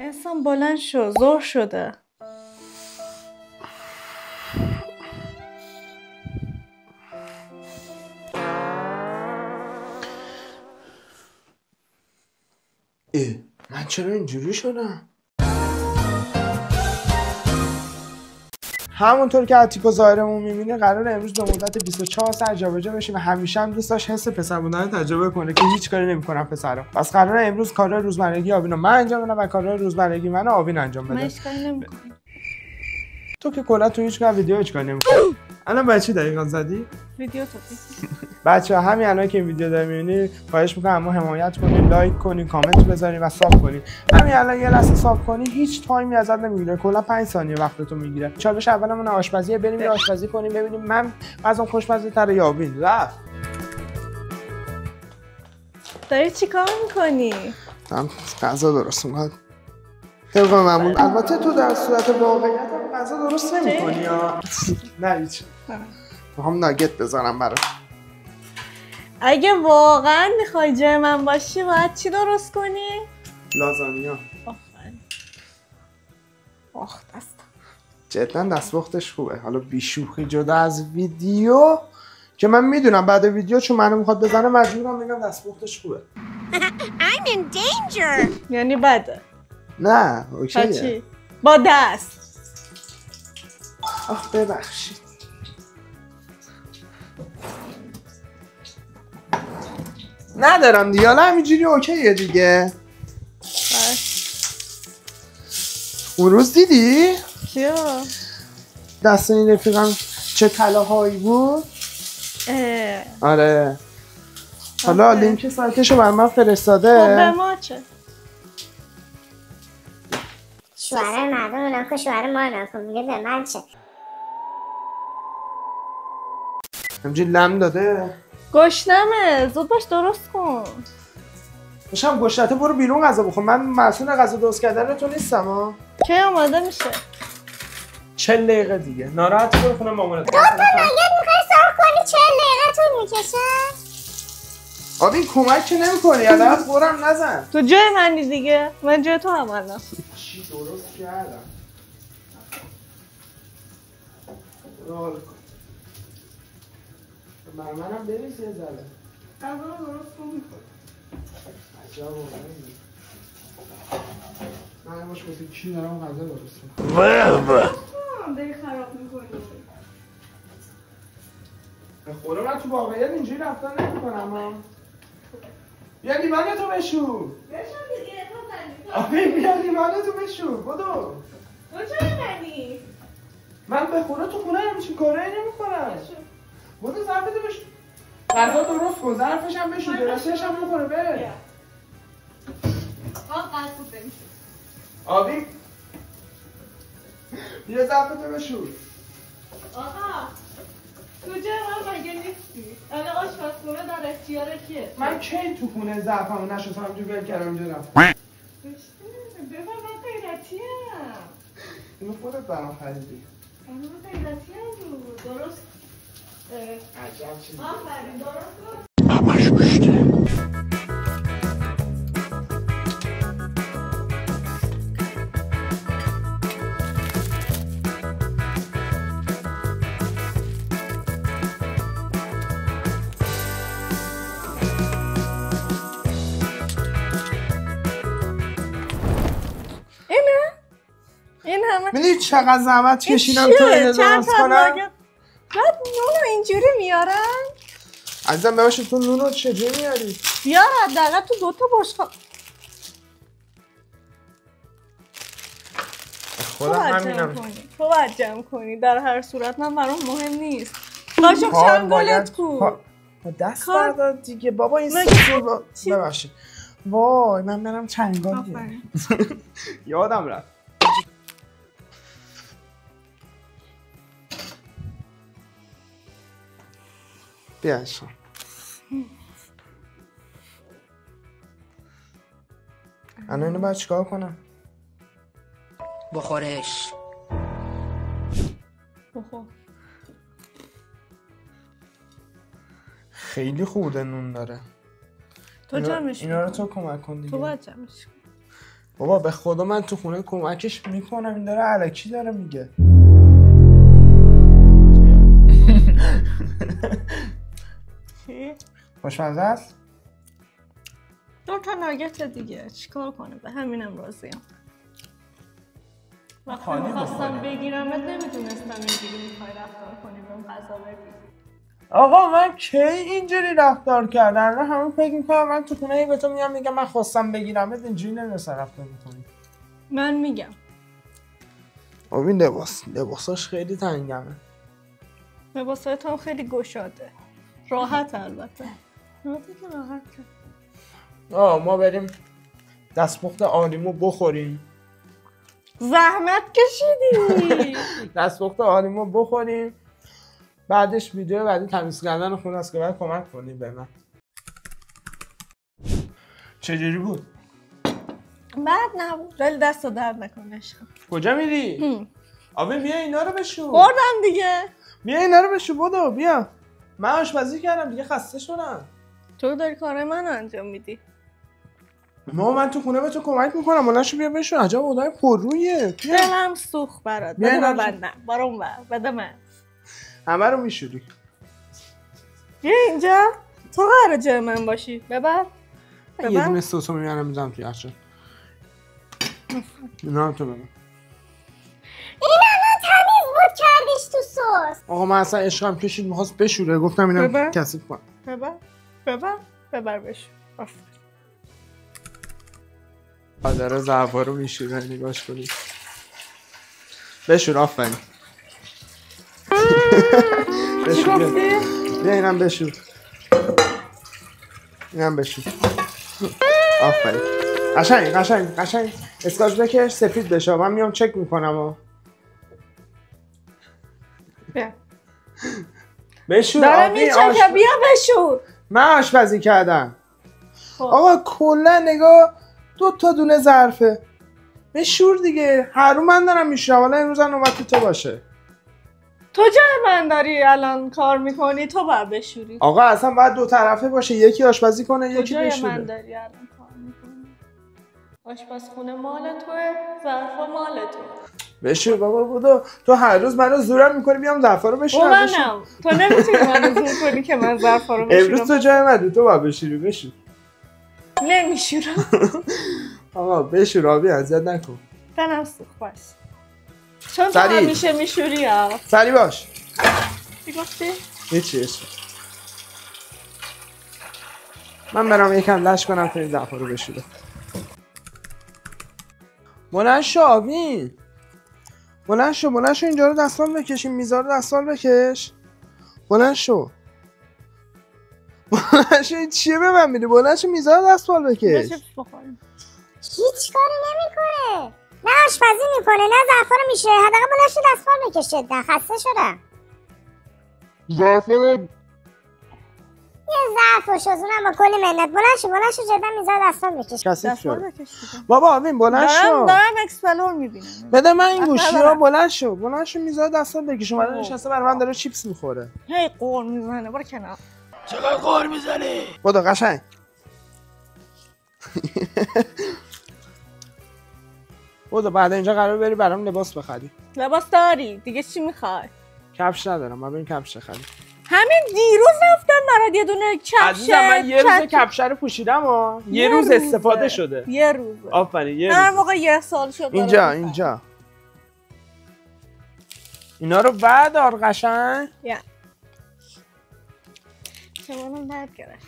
انسان بلند شو، ظهر شده. من چرا اینجوری شدم؟ همونطور که عتیق و ظاهرمون میبینه قرار امروز به مدت 24 ساعت جابجا بشیم و همیشه هم دوست داشت حس پسر بودن تجربه کنه که هیچ کاری نمی‌کنم پسرا. پس قراره امروز کارهای روزمرگی آبینو من انجام بدم و کارهای روزمرگی منو آبین انجام بده. من هیچ کاری نمی‌کنم. تو که کلا تو هیچ کار ویدیو هیچ کاری نمی‌کنی. الان برای چی دقیقاً زدی؟ ویدیو توپیک. بچه‌ها همین الان که این ویدیو دارین می‌بینید خواهش می‌کنم اما حمایت کنین، لایک کنین، کامنت بذارین و ساب کنین. همین الان یه لحظه ساب کنین هیچ تایمی ازت نمیگیره، کلا 5 ثانیه وقتتون میگیره. چالش اولمون آشپزیه، بریم یه آشپزی کنیم ببینیم من غذام خوشمزه‌تر یا آبین. رفت. داری چیکار می‌کنی؟ من غذا درست می‌کنم. طبق معمول. البته تو در صورت واقعیت هم غذا درست نمی‌کنی یا نه هیچ. می‌خوام ناگت بذارم برات. اگه واقعا میخوای جای من باشی باید چی درست کنی؟ لازانیا. آفرین. آخ دستم. جدا دستپختش خوبه. حالا بیشوخی جدا از ویدیو که من میدونم بعد ویدیو چون منو میخواد بزنه مجبورم بگم دستپختش خوبه. I'm in danger. یعنی بده. نه اوکیه. چی؟ با دست. آخ ببخشید. ندارم دیگه، حالا همینجوری اوکیه دیگه. اون روز دیدی؟ کیا؟ دست این رفیقم چه طلاهایی بود؟ آره. حالا لینک سایتشو برای من فرستاده. خب به ما چه؟ شوهر مردم اونم که شوهر ما نکن میگه به من چه؟ همجوری لم داده. گشنمه، زود باش درست کن. میشم گشنته برو بیرون غذا بخور. من مسئول غذا درست کردن تو نیستم ها. کی آماده میشه؟ 40 دقیقه دیگه. ناراحت برو خونه مامانت. دو تا نگه میخوای سرخ کنی 40 دقیقه طول میکشه؟ آبین کمک که نمی‌کنی. الان خورم نزن. تو جای منی دیگه. من جای تو هم الان. چی درست کردم. رول کن. منم بریز یه ذره. غذا درست کن می‌خوری. عجب واقعی. من باش واسه کی دارم غذا درست کنم. داری خراب می‌کنی. به خدا من تو واقعیت اینجوری رفتار نمی‌کنم ها. بیا لیوان تو بشور. بشم دیگه تو زنی. آبین بیا لیوان تو بشور. بدو. تو چرا منی؟ من به خدا تو خونه همچین کارایی نمی‌کنم. بدو ظرفتو بشور. غذا درست کن. ظرفش هم بشور. درستش هم بکنه بره. قصد بمیشه. آبی بیا ظرفتو بشور. آقا تو جای من مگه نیستی؟ الان آشپزخونه در اختیار کیه؟ من کی تو خونه ظرفمو نشستم همجور ول کردم اونجا رفتم. بفر من غیرتیم. اینو خودت برام خریدی. من غیرتیم رو درست. عجب چیزی. آفرین درست کن. همش گوشته. این همه میدونی چقدر زحمت کشیدم تا اینو درست کنم؟ بعد نونو اینجوری میارن؟ عزیزم ببخشید تو نونو چجوری میاری؟ بیار حداقل تو دوتا بشقاب. خودم همینم. تو باید جمع کنی. در هر صورت من برام مهم نیست. قاشق چنگالت کو. دست بردار دیگه بابا این ببخشید. وای من برم چنگال بیارم. یادم رفت. بیا اشان. الان اینو باید چیکار کنم؟ بخورش. بخور. خیلی خورده نون داره. تو جمعش اینا رو تو کمک کن دیگه. تو باید جمعش کن. بابا به خدا من تو خونه کمکش میکنم، این داره الکی داره میگه. چی؟ خوشمزه است؟ 2 تا ناگت دیگه چیکار کنه؟ به همینم راضیم. وقتی خالی میخواستم بخوره. بگیرمت نمیدونستم اینجوری میخوای رفتار کنی بهم غذا بدی. آقا من کی اینجوری رفتار کردن؟ نه همه فکر میکنم من تو خونه به تو میگم من خواستم بگیرمت، اینجوری نمی‌رسه رفتار میکنی. من میگم این لباساش خیلی تنگمه. لباسای تو هم خیلی گشاده. راحت البته. راحت. ما بریم دستپخت آلیمو بخوریم. زحمت کشیدی. دستپخت آلیمو بخوریم. بعدش ویدیو بعدی تمیز کردن خونه است که باید کمک کنیم به من. چجوری بود؟ بعد نبود. ولی دست درد نکنه عشقم. کجا میری؟ آبی بیا اینا رو بشو. خوردم دیگه. بیا اینا رو بشو بدو بیا. من آشپزی کردم دیگه خسته شدم. تو داری کار من انجام میدی. من تو خونه به تو کمک میکنم. بلنشو بیا بشو. عجب آدم پررویه. دلم سوخت برات. بده من بندم. برام بده من. همه رو میشوری. بیا اینجا. تو قراره جای من باشی. ببر. یه دونه سوسو میارم میذارم توی یخچال. اینا هم تو ببر. این الان تمیز بود کردیش تو سس. آقا من اصلا عشقم کشید میخواست بشوره، گفتم اینم کثیف کن. ببر بشو. داره زعفا رو میشوره، نگاش کنید. بشور آفرین. بشور. بیا اینم بشور. اینم بشور. آفرین. قشنگ. اسکاچ بکش سفید بشه. من میام چک میکنم. بیا. بشور. دارم میچکه بیا بشور. من آشپزی کردم. آقا کلا نگاه 2 تا دونه ظرفه. بشور دیگه. هر رو من دارم میشورم. حالا امروز نوبت تو باشه. تو جای من داری الان کار میکنی، تو باید بشوری. آقا اصلا باید 2 طرفه باشه، یکی آشپزی کنه یکی بشوره. تو جای من داری الان کار میکنی. آشپزخونه مال توه، ظرفا مال تو. بشور بابا بودو. تو هر روز منو زورم میکنی بیام ظرفا رو بشورم. منم. تو نمیتونی منو زور کنی که من ظرفا رو بشورم. امروز تو جای منی، تو باید بشوری. بشور. نمیشورم. آقا بشور آبی، اذیت نکن. دلم سوخت باش. چون تو همیشه میشوری ها. سری باش. چی گفتی؟ هیچی. من برام یکم لش کنم تا این ظرفا رو بشوره. بلند شو آبین. بلند شو اینجا رو دستمال بکش، این میزا رو دستمال بکش. بلند شو این چیه به من میری؟ بلند شو میزا رو دستمال بکش. هیچ کاری نمیکنه. نه آشپزی میکنه نه ظرفا رو میشه. حداقل بلند شو دستمال بکشه. خسته شدم. ظرفا رو یه ظرف و شزونم با کلی منت. بلند شو جدا میزا دستمال بکش. کثیف شد. بابا آبین بلند شو. دارم اکسپلور میبینم. بده من این گوشی رو. بلند شو میزا دستمال بکش. اومده نشسته برای من داره چیپس میخوره. هی قور میزنه. برو کنار. چقدر قور میزنی؟ بودو قشنگ. بودو بعد اینجا قرار بری برام لباس بخری. لباس داری دیگه چی میخوای؟ کفش ندارم. من بریم کفش بخریم. همین دیروز رفتم برات یه دونه کفش. عزیزم من یه روز کفش رو پوشیدم یه روز استفاده شده. یه روز. آفرین یه روز. هر موقع یه سال شد. اینجا اینا رو بردار قشنگ. یا چمانم درد گرفت.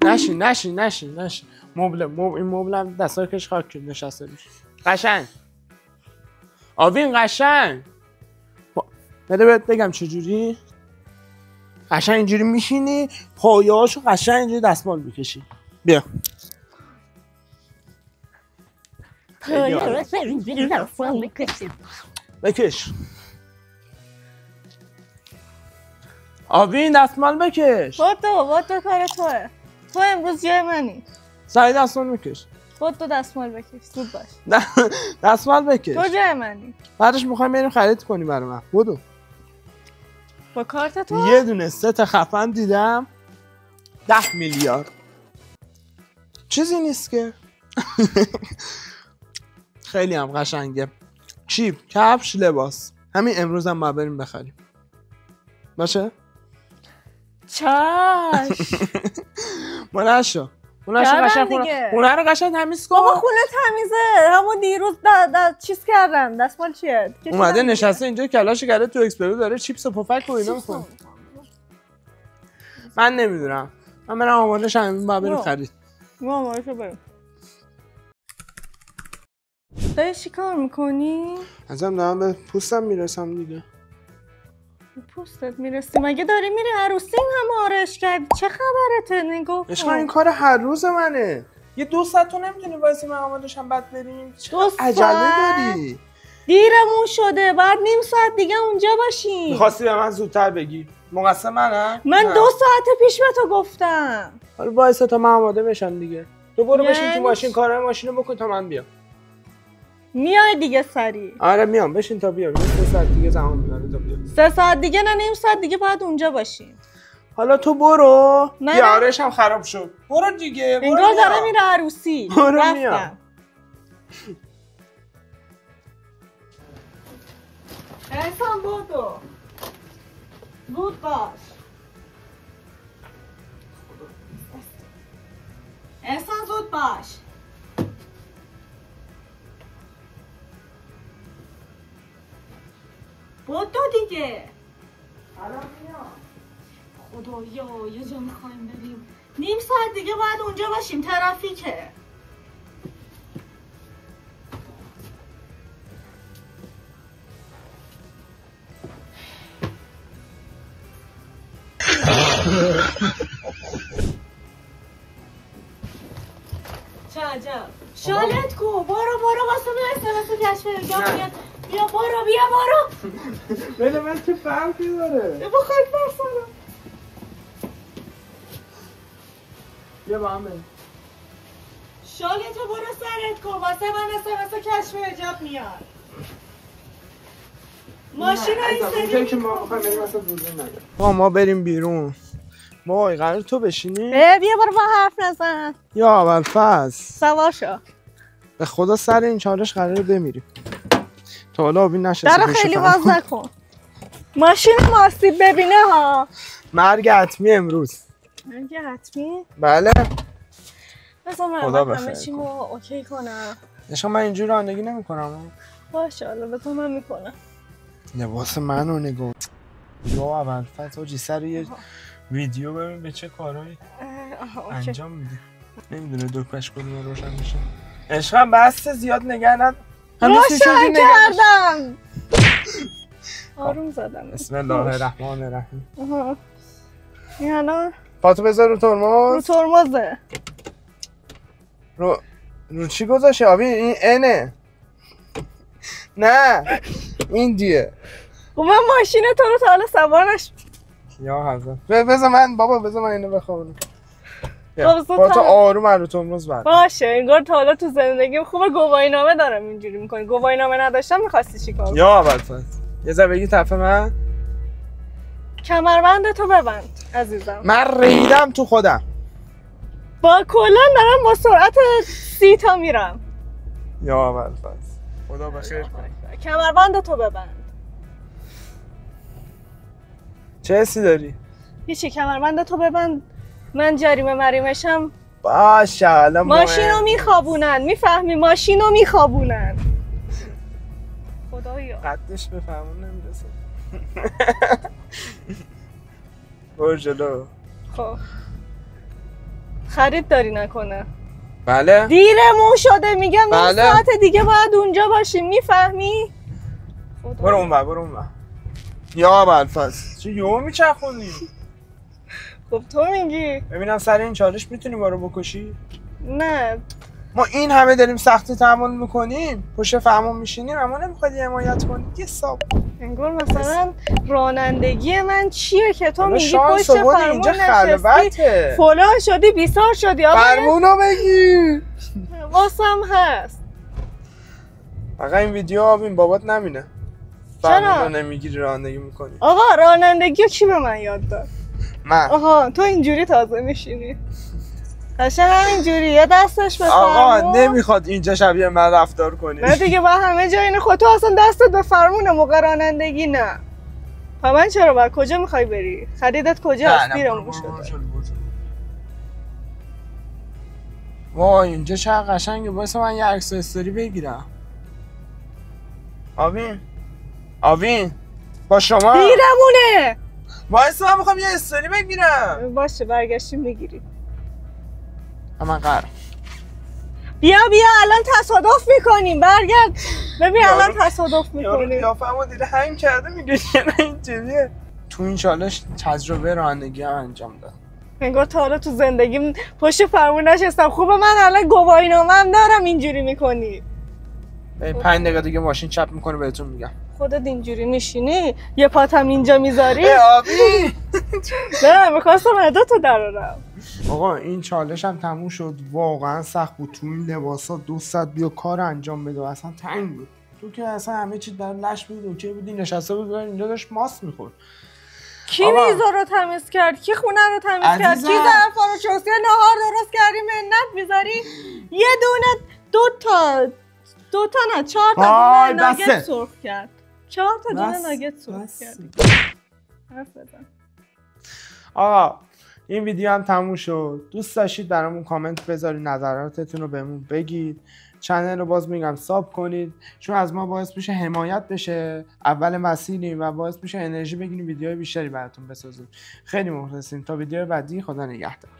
نشین. این مبلم دستای کش خاک نشسته روش. قشنگ. آبین قشنگ. بده بهت بگم چجوری. قشنگ اینجوری میشینی، پایه‌هاشو قشنگ اینجوری دستمال میکشی. بیا. بکش. آبین دستمال بکش. تو کار توه. تو امروز جای منی. سعی دستمال بکش. تو دستمال بکش. زود باش. دستمال بکش. تو جای منی. بعدش میخوایم بریم خرید کنی برای من. بودو. با کارت تو؟ یه دونه ست خفن دیدم 10 میلیارد. چیزی نیست که. خیلی هم قشنگه. چیپ، کفش، لباس. همین امروز هم ما بریم بخریم. باشه؟ چش. بلند شو قشنگ خونه رو قشنگ تمیز کن. بابا خونه تمیزه. همون دیروز چیز کردم. دستمال چیه؟ اومده نشسته اینجا کلاشو کرده تو اکسپرو داره چیپس و پفک و اینا میخوره. من نمیدونم. من برم آماده شم بریم خرید. ما آماده شو بریم. داری چی کار میکنی؟ ازم دارم به پوستم میرسم دیگه. به پوستت میرسی؟ مگه داری میری عروسی هم آرش کردی؟ چه خبرته؟ نگاه کن. این کار هر روز منه. یه 2 ساعت تو نمیتونی واسه من آماده شم بعد بریم؟ چه عجله داری؟ دیرمون شده. بعد نیم ساعت دیگه اونجا باشیم. می‌خواستی به من زودتر بگی. مقصر منم؟ من 2 ساعت پیش به تو گفتم. حالا وایسا تا من آماده بشم دیگه. تو برو بشین تو ماشین کارهای ماشینو بکن تا من بیام. میای دیگه سریع. آره میام بشین تا بیام. 3 ساعت دیگه زمان میبره تا بیام. 3 ساعت دیگه نه نیم ساعت دیگه باید اونجا باشیم. حالا تو برو. یارش هم خراب شد. برو دیگه. برو. انگار داره میره عروسی. برو میام. احسان بودو. زود باش. احسان زود باش. بودو دیگه. الان میام. خدایا یه جا میخوایم بریم. نیم ساعت دیگه باید اونجا باشیم. ترافیکه. چه عجب. شالت کو. برو واسه من SMS کشف میاد. بیا برو. بله من چه فرقی داره؟ بخواید برسانم. بیا با هم بریم. شالتو برو سرت کن. واسه من SMS کشف حجاب میاد. ماشین رو این که ما بخوایم بریم واسه دوربین نگه. ما بریم بیرون. وای قرار تو بشینی؟ بیا برو با حرف نزن. یا ابوالفضل سوار شو. به خدا سر این چالش قراره بمیریم. تا حالا آبی نشسته. درو خیلی باز نکن. ماشین ماستیب ببینه ها. مرگ حتمی امروز. مرگ حتمی؟ بله. بذار من همه چیمو اوکی کنم. نشان من اینجوری رانندگی نمی‌کنم. باشه حالا بذار من میکنم. لباس منو نگاه. یا ابوالفضل آجی سر یه ویدیو ببین به چه کارهایی انجام میده. نمیدونه دکمه‌اش کدوم روشن میشه. عشقم بس زیاد نگه ند. روشن کردم. آروم زدم. بسم الله الرحمن الرحیم. این الان پاتو بذار رو ترمز. رو ترمزه. رو چی گذاشته آبی؟ این اینه. نه این دیه. خب من ماشین تو رو تا حالا سوارش. یا حضرت بذار من اینو بخوابونم. با تو آروم رو ترمز بر. باشه انگار تا حالا تو زندگیم خوبه گواهی نامه دارم اینجوری میکنی. گواهی نامه نداشتم میخواستی چیکار کنی؟ یا ابوالفضل یه ذره بگی طرف من. کمربند تو ببند عزیزم. من ریدم تو خودم. با کلا دارم با سرعت 30 تا میرم. یا ابوالفضل خدا بخیر کنه. کمربند تو ببند. چه حسی داری؟ هیچی کمربند تو ببند. من جریمه مریمشم. باشه الان ماشینو میخوابونن. میفهمی ماشینو میخوابونن. خدایا قدش به فهمون نمیرسه. برو جلو. خب خرید داری نکنه. بله دیرمون شده میگم. بله. نیم ساعت دیگه باید اونجا باشیم. میفهمی؟ برو اون. یا ابوالفضل چه یهو میچرخونی؟ خب تو میگی. ببینم سر این چالش میتونی ما رو بکشی؟ نه ما این همه داریم سختی تحمل میکنیم پشت فهمون میشینیم اما نمیخواد حمایت کنی. یه حساب انگار مثلا رانندگی من چیه که تو میگی پشت فرمون اینجا خلوته فلان شدی بیسار شدی. فرمونو بگی واسم هست. آقا این ویدیو آبین بابات نمینه. فرمونو نمیگیری رانندگی میکنی. آقا رانندگی کی به من یاد داد؟ من. آها تو اینجوری تازه میشینی. قشنگ همینجوریه دستش به آقا فرمون. نمیخواد اینجا شبیه من رفتار کنی. نه دیگه با همه جا اینه. خود تو اصلا دستت به فرمونه موقع رانندگی نه. من چرا باید کجا میخوای بری؟ خریدت کجاست؟ دیرمون شده. وای اینجا چقدر قشنگه. واسه من یه عکس استوری بگیرم. آوین با شما دیرمونه. واسه من میخوام یه استوری بگیرم. باشه برگشتیم میگیری. من قرار بیا الان تصادف میکنیم. برگرد ببین الان تصادف میکنیم. قیافه‌مو دیده هنگ کرده میگه نه اینجوریه. تو این چالش تجربه رانندگی هم انجام داد. انگار تا حالا تو زندگیم پشت فرمون نشستم. خوبه من الان گواهینامه‌ام دارم. اینجوری میکنی 5 دقیقه دیگه ماشین چپ میکنه بهتون میگم. خودت اینجوری میشینی یه پاتم اینجا میذاری. آبی نه میخواستم عداتو درارم. آقا این چالش هم تموم شد. واقعا سخت بود. تو این لباسا 2 ساعت بیا کار انجام بده. اصلا تنگ بود. تو که اصلا همه چیز در لش بود. اوکی بودی نشسته بود اینجا داشت ماست میخورد. کی میزا رو تمیز کرد؟ کی خونه رو تمیز کرد؟ کی ظرفا رو شست؟ یه نهار درست کردی منت میذاری یه دونه دو تا نه 4 تا دونه ناگت سرخ کرد. 4 تا دونه ناگت سرخ کرد. حرف بزن. آقا این ویدیو هم تموم شد. دوست داشتید برامون کامنت بذارید، نظراتتون رو بهمون بگید. چنل رو باز میگم ساب کنید چون از ما باعث میشه حمایت بشه. اول مسیریم و باعث میشه انرژی بگیریم ویدیوهای بیشتری براتون بسازیم. خیلی مخلصیم. تا ویدیو بعدی خدا نگهدار.